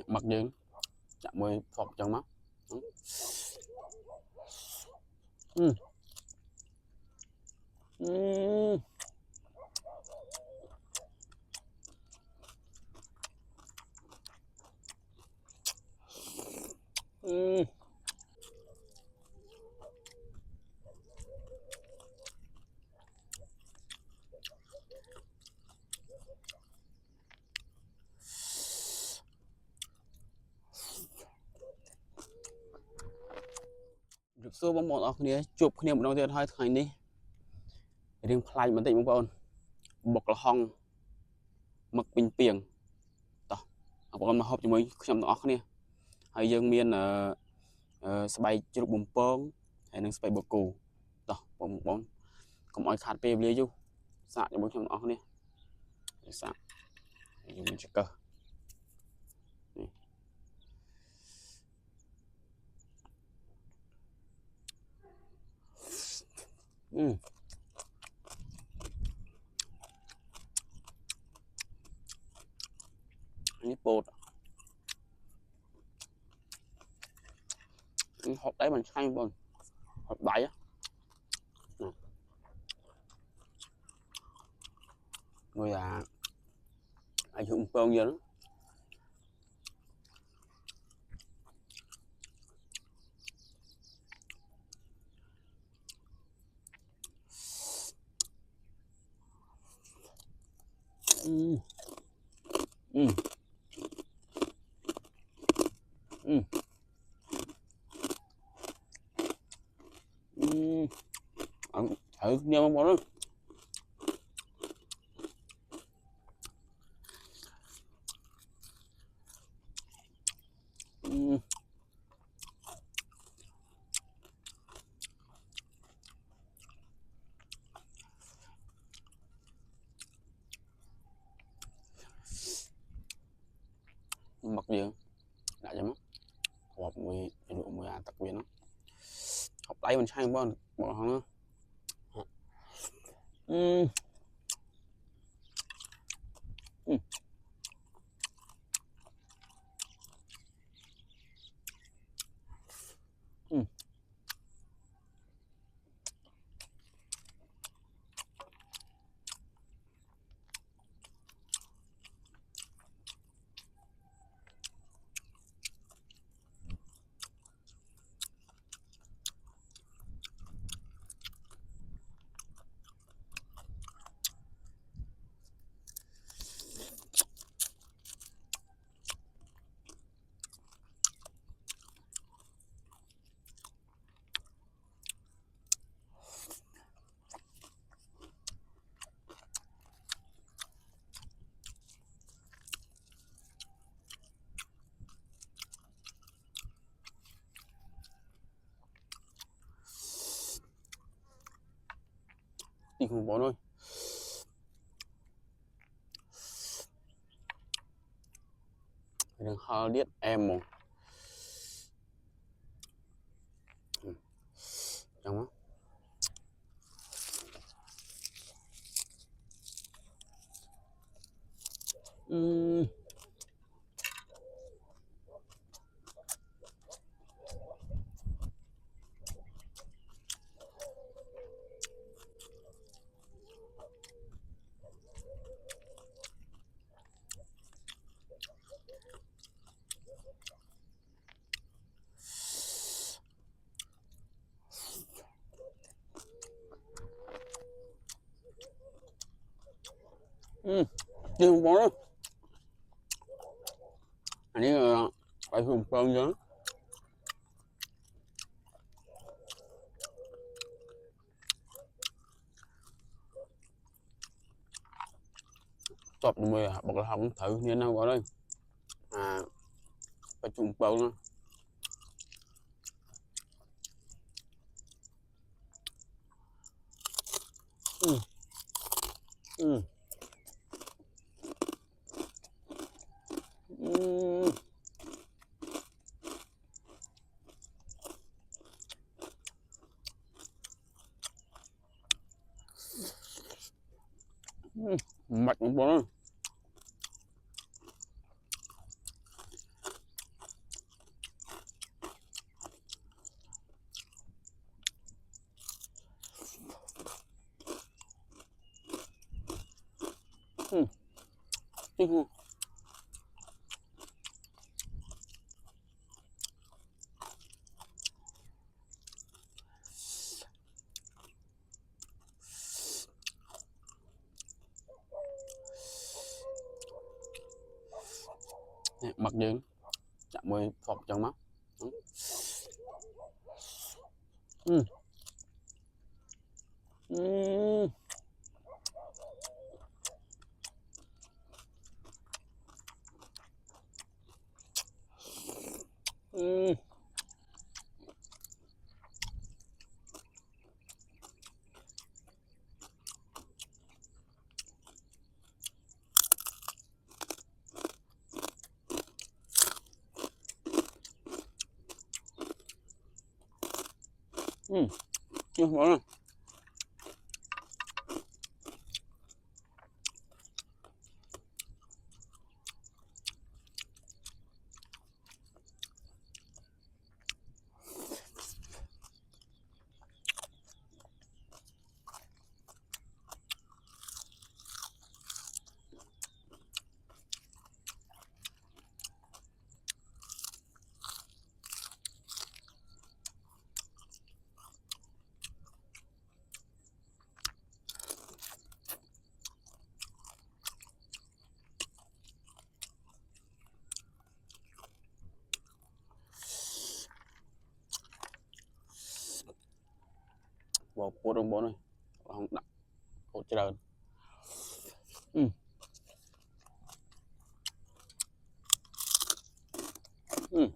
mặc dương chạm môi phọt trong mắt. Ừ. Ừ. Ừ. Được xưa bóng bọn ở kia chụp kia một đầu tiên thôi thành đi riêng play mình tỉnh bóng bọc là hong mực bình piềng tao bọn mà họp cho mấy trong đó kia hay dương miên bay chụp bùng pong hay năng bay bọc cù tao bóng không ai khát pe blia chứ sạ cho bóng trong đó kia sạ dùng mình checker cái bột hộp đấy mình xanh bông hộp đáy á người anh dùng pông gì đó ừ. Ừ. Ừ. Ừ. Thử nha mong mỏi đó. Ừ. Mặc gì đã cho mắt hộp mùi độ mùi tặc viên nó hộp tay mình xanh bông bỏ nó ừ. Ừ. Ừ. Đi không bỏ thôi đừng hơi điết em một trong đó ừ. Ừ. Đi không bỏ đâu anh ấy phải dùng cơm chứ chọp mùi bọc là hỏng thử như nào vào đây phải dùng cơm nữa ừ. Ừ. Ừ. Ừ. Mạch không bỏ đâu chứ không. Nè, bật dương chạm môi phọt trong mắt. Ừ. Ừ. Ừ. Ừ. Ừ. Ngon. Bộ của trong bộ này không đặt hỗ trợ. Ừ. Ừ.